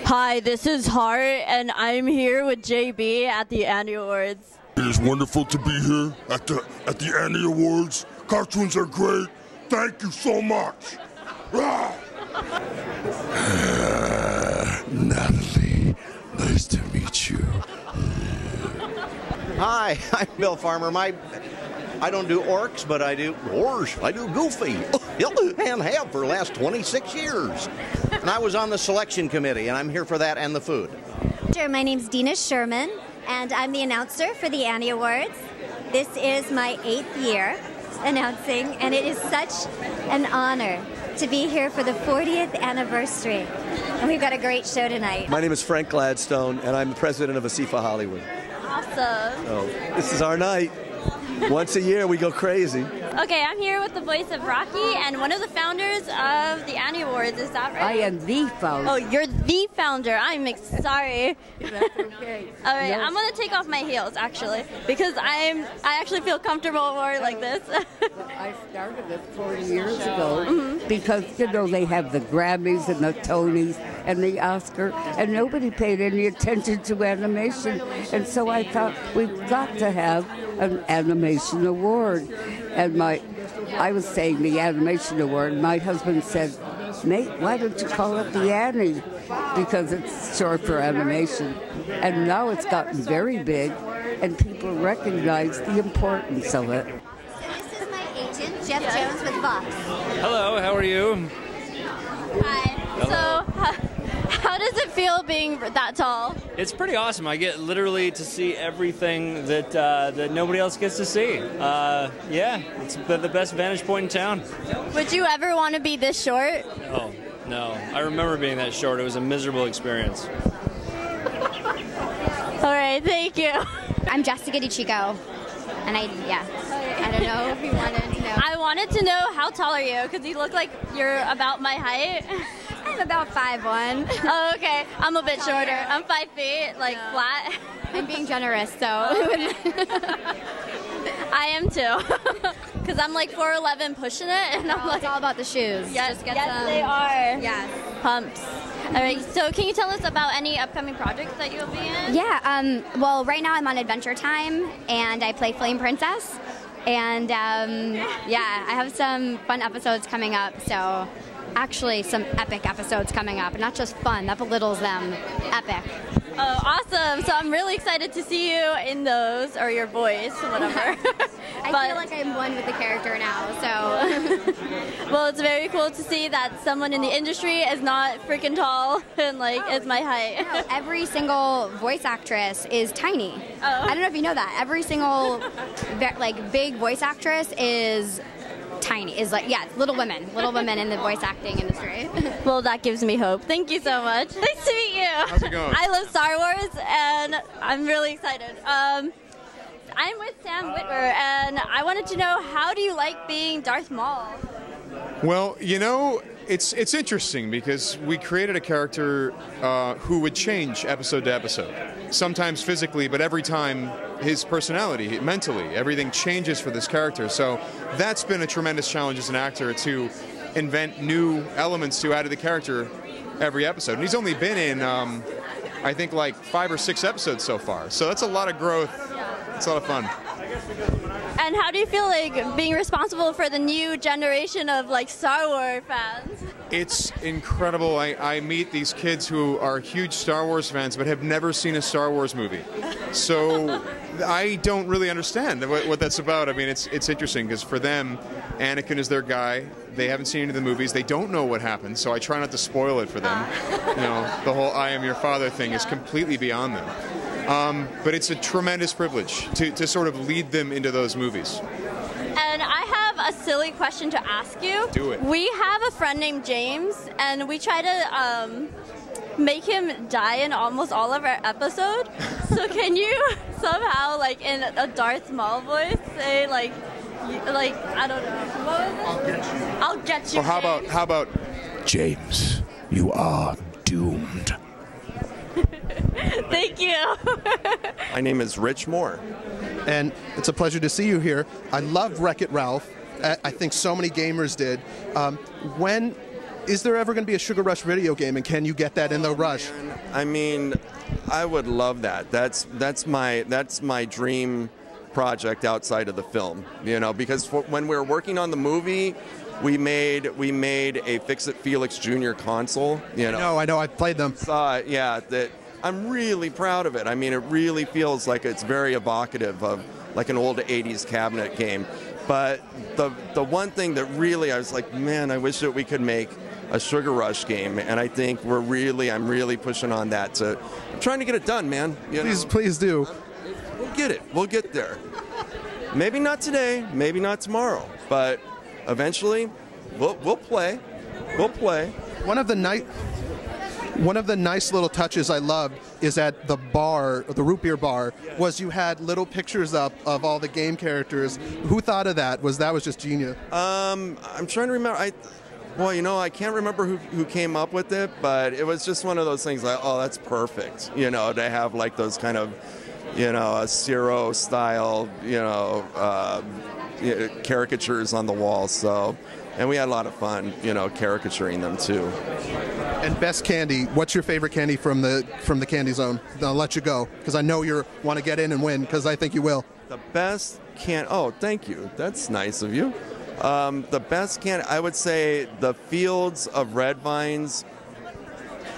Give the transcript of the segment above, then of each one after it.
Hi, this is Hart, and I'm here with JB at the Annie Awards. It is wonderful to be here at the Annie Awards. Cartoons are great. Thank you so much. Natalie, nice to meet you. Hi, I'm Bill Farmer. I don't do orcs, but I do Goofy, and have for the last 26 years. And I was on the selection committee, and I'm here for that and the food. Sure, my name's Dina Sherman, and I'm the announcer for the Annie Awards. This is my 8th year announcing, and it is such an honor to be here for the 40th anniversary. And we've got a great show tonight. My name is Frank Gladstone, and I'm the president of Asifa Hollywood. Awesome. So this is our night. Once a year, we go crazy. Okay, I'm here with the voice of Rocky and one of the founders of the Annie Awards. Is that right? I am the founder. Oh, you're the founder. I'm sorry. That's okay. All right, Yes. I'm gonna take off my heels actually because I actually feel comfortable more like this. I started this 40 years ago because, you know, they have the Grammys and the Tonys and the Oscar, and nobody paid any attention to animation. And so I thought, we've got to have an animation award. And I was saying the animation award. My husband said, Nate, why don't you call it the Annie? Because it's short for animation. And now it's gotten very big, and people recognize the importance of it. So this is my agent, Jeff Jones with Vox. Hello, how are you? Hi. So, how does it feel being that tall? It's pretty awesome. I get literally to see everything that nobody else gets to see. Yeah, it's the best vantage point in town. Would you ever want to be this short? Oh, no. I remember being that short. It was a miserable experience. All right, thank you. I'm Jessica DiCicco, and I don't know if you wanted to know. I wanted to know, how tall are you? Because you look like you're about my height. I'm about 5'1". Oh, okay. I'm a bit shorter. I'm 5 feet, like flat. I'm being generous, so. I am too. Because I'm like 4'11" pushing it, and I'm like, It's all about the shoes. yes, Just get yes, some. they are. Yes. Pumps. All right. So, can you tell us about any upcoming projects that you'll be in? Yeah, well, right now I'm on Adventure Time, and I play Flame Princess. And, yeah, I have some fun episodes coming up, so actually some epic episodes coming up. Not just fun, that belittles them. Epic. Oh, awesome. So, I'm really excited to see you in those, or your voice, whatever. I feel like I'm one with the character now, so. Well, it's very cool to see that someone in the industry is not freaking tall and like is my height. No, every single voice actress is tiny. Oh. I don't know if you know that. Every single big voice actress is tiny. Is like, yeah, Little Women in the voice acting industry. Well, that gives me hope. Thank you so much. Nice to meet you. How's it going? I love Star Wars and I'm really excited. I'm with Sam Witwer and I wanted to know, how do you like being Darth Maul? Well, you know, it's interesting because we created a character who would change episode to episode. Sometimes physically, but every time his personality, mentally, everything changes for this character. So that's been a tremendous challenge as an actor, to invent new elements to add to the character every episode. And he's only been in, I think, like 5 or 6 episodes so far. So that's a lot of growth. It's a lot of fun. And how do you feel like being responsible for the new generation of like Star Wars fans? It's incredible. I meet these kids who are huge Star Wars fans but have never seen a Star Wars movie. So I don't really understand what that's about. I mean, it's interesting because for them, Anakin is their guy. They haven't seen any of the movies. They don't know what happens, so I try not to spoil it for them. You know, the whole "I am your father" thing is completely beyond them. But it's a tremendous privilege to sort of lead them into those movies. And I have a silly question to ask you. Do it. We have a friend named James, and we try to make him die in almost all of our episodes. So can you somehow, like in a Darth Maul voice, say like I don't know, what was it? I'll get you. I'll get you. Or how about James, you are doomed. Thank you. My name is Rich Moore. And it's a pleasure to see you here. I love Wreck-It Ralph. I think so many gamers did. When is there ever going to be a Sugar Rush video game, and can you get that in the Rush? Man, I mean, I would love that. That's my dream project outside of the film. You know, because when we were working on the movie, we made a Fix-It Felix Jr. console. You know, I know, I played them. Yeah, that I'm really proud of it. I mean, it really feels like it's very evocative of like an old 80s cabinet game. But the one thing that really I was like, man, I wish that we could make a Sugar Rush game, and I think I'm really pushing on that. I'm trying to get it done, man. Please do. We'll get it. We'll get there. Maybe not today, maybe not tomorrow, but eventually we'll play. We'll play. One of the nice little touches I loved is at the bar, the root beer bar, was you had little pictures up of all the game characters. Who thought of that? That was just genius. I'm trying to remember. I can't remember who came up with it, but it was just one of those things like, oh, that's perfect, you know, to have like those kind of, you know, a Zero style, caricatures on the wall. So, and we had a lot of fun, you know, caricaturing them too. And best candy, what's your favorite candy from the Candy Zone? I'll let you go, because I know you want to get in and win, because I think you will. The best oh, thank you. That's nice of you. The best candy, I would say the Fields of Red Vines.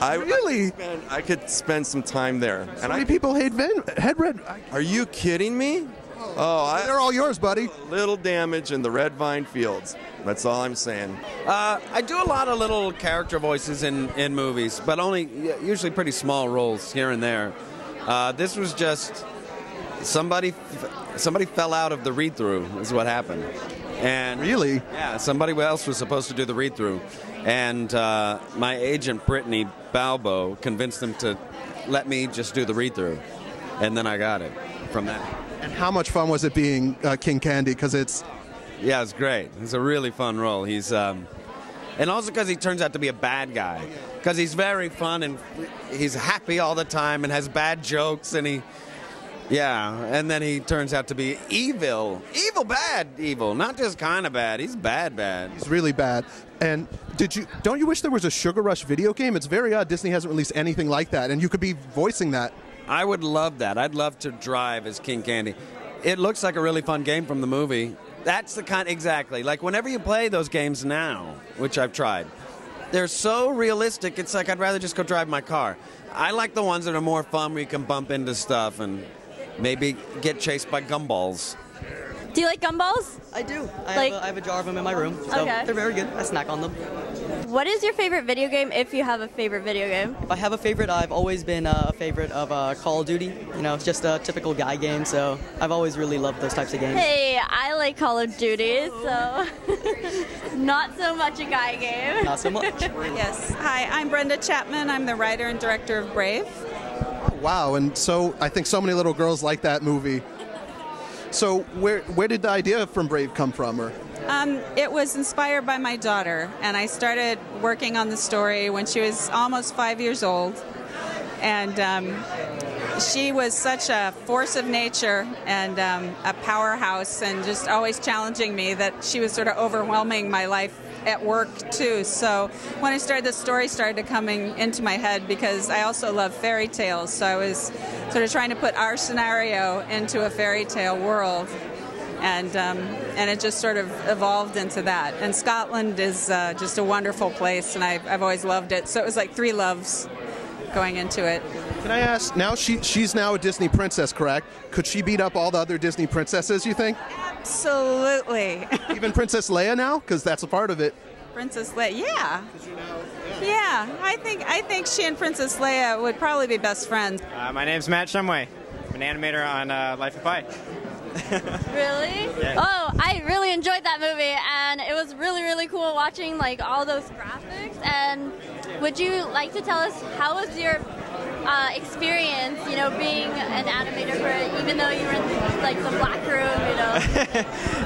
Really? I could spend some time there. So many people hate Head Red. Are you kidding me? They're all yours, buddy. Little damage in the Red Vine Fields. That's all I'm saying. I do a lot of little character voices in movies, but usually pretty small roles here and there. This was just somebody fell out of the read-through is what happened. And really? Yeah, somebody else was supposed to do the read-through. And my agent, Brittany Balbo, convinced them to let me just do the read-through. And then I got it from that. And how much fun was it being King Candy? Because it's... Yeah, it's great. It's a really fun role. He's... and also because he turns out to be a bad guy. Because he's very fun and he's happy all the time and has bad jokes and and then he turns out to be evil. Evil. Not just kind of bad. He's bad. He's really bad. And don't you wish there was a Sugar Rush video game? It's very odd Disney hasn't released anything like that, and you could be voicing that. I would love that. I'd love to drive as King Candy. It looks like a really fun game from the movie. That's the kind, exactly. Like whenever you play those games now, which I've tried, they're so realistic, it's like I'd rather just go drive my car. I like the ones that are more fun where you can bump into stuff and maybe get chased by gumballs. Do you like gumballs? I do. I have a jar of them in my room, so they're very good. I snack on them. What is your favorite video game, if you have a favorite video game? If I have a favorite, I've always been a favorite of Call of Duty. You know, it's just a typical guy game, so I've always really loved those types of games. Hey, I like Call of Duty, so not so much a guy game. Not so much. Yes. Hi, I'm Brenda Chapman. I'm the writer and director of Brave. Oh, wow, and so I think so many little girls like that movie. So where did the idea from Brave come from? Or? It was inspired by my daughter, and I started working on the story when she was almost 5 years old. And she was such a force of nature and a powerhouse and just always challenging me that she was sort of overwhelming my life at work too. So when I started, the story started coming into my head because I also love fairy tales. So I was sort of trying to put our scenario into a fairy tale world. And it just sort of evolved into that. And Scotland is just a wonderful place, and I've always loved it. So it was like three loves going into it. Can I ask, now she's now a Disney princess, correct? Could she beat up all the other Disney princesses, you think? Absolutely. Even Princess Leia now? Because that's a part of it. Princess Leia, yeah. I think she and Princess Leia would probably be best friends. My name's Matt Shumway. I'm an animator on Life of Pi. Really? Yeah. Oh, I really enjoyed that movie, and it was really, really cool watching like all those graphics. And would you like to tell us how was your experience, you know, being an animator for, even though you were in like the black room, you know?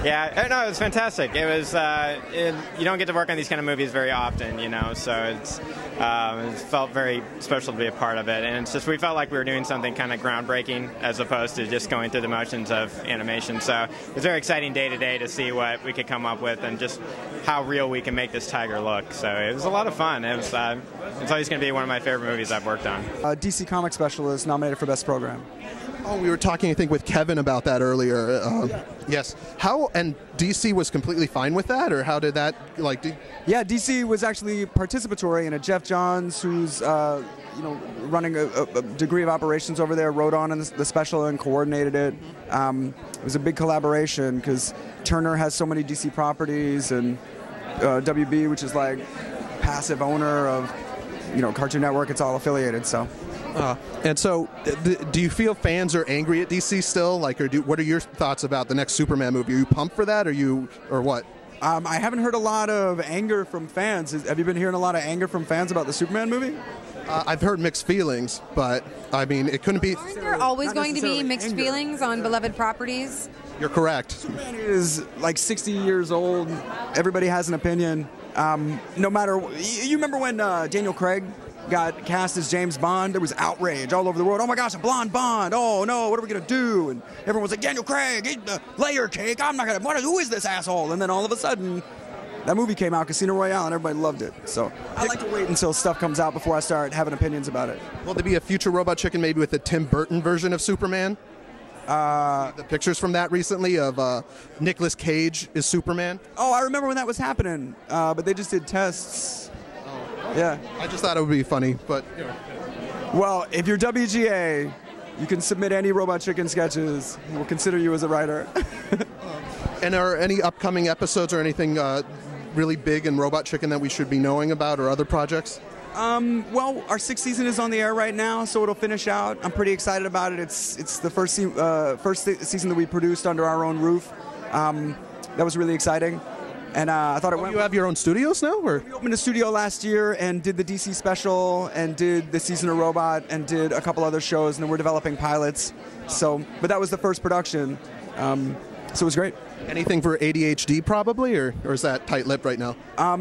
Yeah, no, it was fantastic. It was, you don't get to work on these kind of movies very often, you know, so it felt very special to be a part of it. And it's just, we felt like we were doing something kind of groundbreaking as opposed to just going through the motions of animation. So it was a very exciting day to day to see what we could come up with and just how real we can make this tiger look. So it was a lot of fun. It's always going to be one of my favorite movies I've worked on. DC Comic Specialist nominated for Best Program. Oh, we were talking, I think, with Kevin about that earlier. Yes. How, and DC was completely fine with that, or how did that, like... Yeah, DC was actually participatory, and Jeff Johns, who's, you know, running a degree of operations over there, wrote on the special and coordinated it. It was a big collaboration, because Turner has so many DC properties, and WB, which is like passive owner of, you know, Cartoon Network, it's all affiliated, so... And so, do you feel fans are angry at DC still? Like, or what are your thoughts about the next Superman movie? Are you pumped for that, or what? I haven't heard a lot of anger from fans. Have you been hearing a lot of anger from fans about the Superman movie? I've heard mixed feelings, but I mean, it couldn't be. Aren't there always going to be mixed feelings on beloved properties? You're correct. Superman is like 60 years old. Everybody has an opinion. No matter, you remember when Daniel Craig got cast as James Bond? There was outrage all over the world. Oh my gosh, a blonde Bond. Oh no, what are we going to do? And everyone was like, Daniel Craig, eat the layer cake. I'm not going to, who is this asshole? And then all of a sudden, that movie came out, Casino Royale, and everybody loved it. So I like to wait until stuff comes out before I start having opinions about it. Will there be a future Robot Chicken maybe with the Tim Burton version of Superman? The pictures from that recently of Nicolas Cage is Superman. Oh, I remember when that was happening, but they just did tests. Yeah. I just thought it would be funny, but... Well, if you're WGA, you can submit any Robot Chicken sketches. We'll consider you as a writer. And are any upcoming episodes or anything really big in Robot Chicken that we should be knowing about, or other projects? Well, our 6th season is on the air right now, so it'll finish out. I'm pretty excited about it. It's the first season that we produced under our own roof. That was really exciting. And I thought it went. You have your own studios now, or? We opened a studio last year and did the DC special and did the season of Robot and did a couple other shows, and then we're developing pilots. So, but that was the first production, so it was great. Anything for ADHD probably, or is that tight-lipped right now?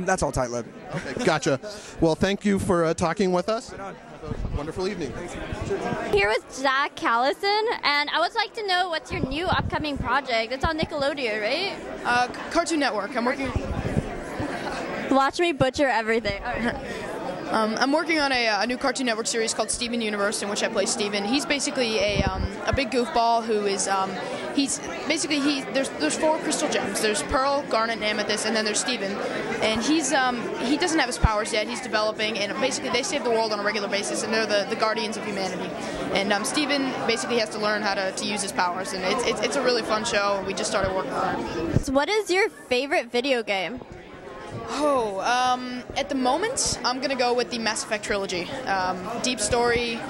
That's all tight-lipped. Okay, gotcha. Well, thank you for talking with us. Have a wonderful evening. Here with Zach Callison, and I would like to know what's your new upcoming project. It's on Nickelodeon, right? Cartoon Network. I'm working. Watch me butcher everything. All right. I'm working on a new Cartoon Network series called Steven Universe, in which I play Steven. He's basically a big goofball who is there's 4 crystal gems. There's Pearl, Garnet, and Amethyst, and then there's Steven. And he doesn't have his powers yet. He's developing, and basically they save the world on a regular basis, and they're the guardians of humanity. And Steven basically has to learn how to use his powers, and it's a really fun show. And we just started working on it. So what is your favorite video game? Oh, at the moment, I'm going to go with the Mass Effect trilogy. Deep story,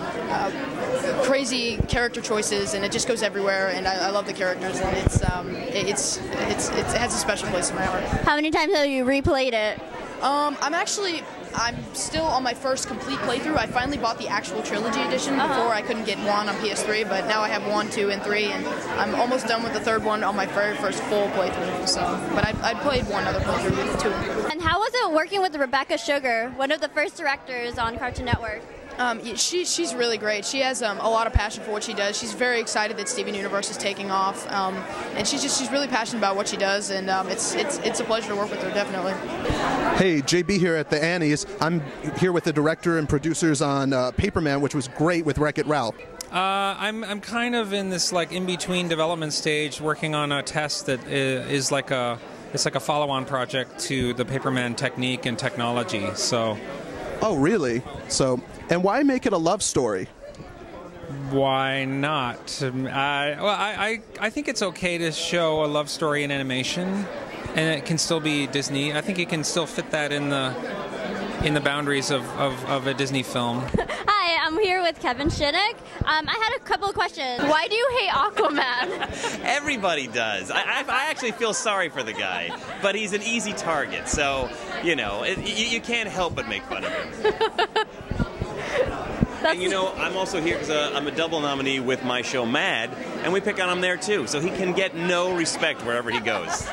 crazy character choices, and it just goes everywhere, and I love the characters, and it has a special place in my heart. How many times have you replayed it? I'm still on my first complete playthrough. I finally bought the actual trilogy edition. Before I couldn't get 1 on PS3, but now I have 1, 2, and 3, and I'm almost done with the 3rd one on my very first full playthrough. So, but I played 1 other playthrough with 2. And how was it working with Rebecca Sugar, one of the first directors on Cartoon Network? She's really great. She has a lot of passion for what she does. She's very excited that Steven Universe is taking off, and she's really passionate about what she does. And it's a pleasure to work with her, definitely. Hey, JB here at the Annies. I'm here with the director and producers on Paperman, which was great with Wreck-It Ralph. I'm kind of in this like in between development stage, working on a test that is like a follow-on project to the Paperman technique and technology. So. Oh, really? So, and why make it a love story? Why not? I think it's okay to show a love story in animation, and it can still be Disney. I think it can still fit that in the boundaries of a Disney film. Hi, I'm here with Kevin Shinnick. I had a couple of questions. Why do you hate Aquaman? Everybody does. I actually feel sorry for the guy, but he's an easy target, so, you can't help but make fun of him. And you know, I'm also here because I'm a double nominee with my show Mad, and we pick on him there too. So he can get no respect wherever he goes.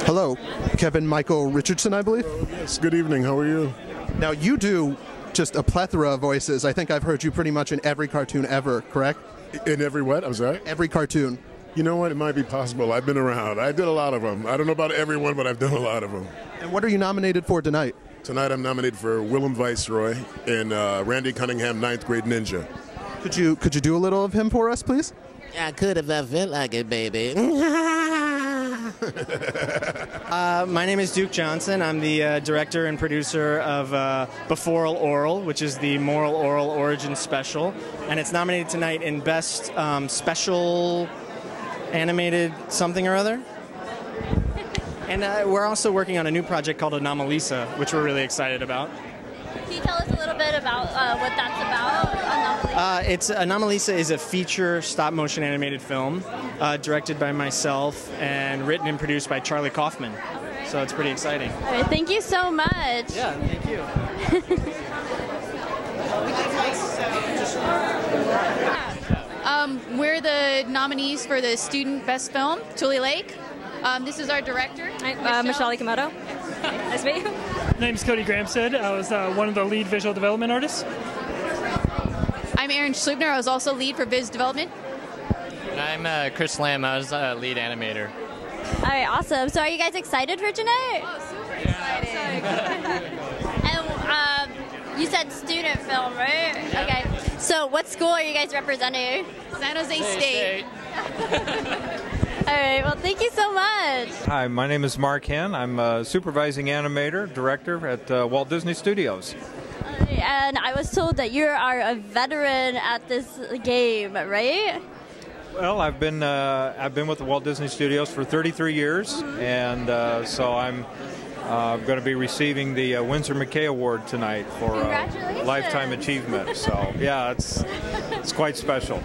Hello, Kevin Michael Richardson, I believe. Yes, good evening. How are you? Now, you do just a plethora of voices. I think I've heard you pretty much in every cartoon ever, correct? In every what? I'm sorry? Every cartoon. You know what? It might be possible. I've been around. I did a lot of them. I don't know about everyone, but I've done a lot of them. And what are you nominated for tonight? Tonight I'm nominated for Willem Viceroy in Randy Cunningham, 9th Grade Ninja. Could you do a little of him for us, please? I could if I felt like it, baby. My name is Duke Johnson. I'm the director and producer of Before Oral, which is the Moral Oral Origin Special. And it's nominated tonight in Best Special Animated Something or Other. And we're also working on a new project called Anomalisa, which we're really excited about. Can you tell us a little bit about what that's about? Anomalisa is a feature stop-motion animated film directed by myself and written and produced by Charlie Kaufman. So it's pretty exciting. All right, thank you so much. Yeah, thank you. We're the nominees for the Student Best Film, Tule Lake. This is our director, Michelle Ikamoto. Nice to meet you. My name's Cody Gramstead. I was one of the lead visual development artists. I'm Aaron Schlubner. I was also lead for Viz Development. And I'm Chris Lamb. I was lead animator. All right, awesome. So are you guys excited for tonight? Oh, super excited. And you said student film, right? Yeah. Okay. So what school are you guys representing? San Jose State. All right, well, thank you so much. Hi, my name is Mark Henn. I'm a supervising animator, director at Walt Disney Studios. And I was told that you are a veteran at this game, right? Well, I've been with the Walt Disney Studios for 33 years, and so I'm going to be receiving the Winsor McKay Award tonight for Lifetime Achievement. So, yeah, it's quite special.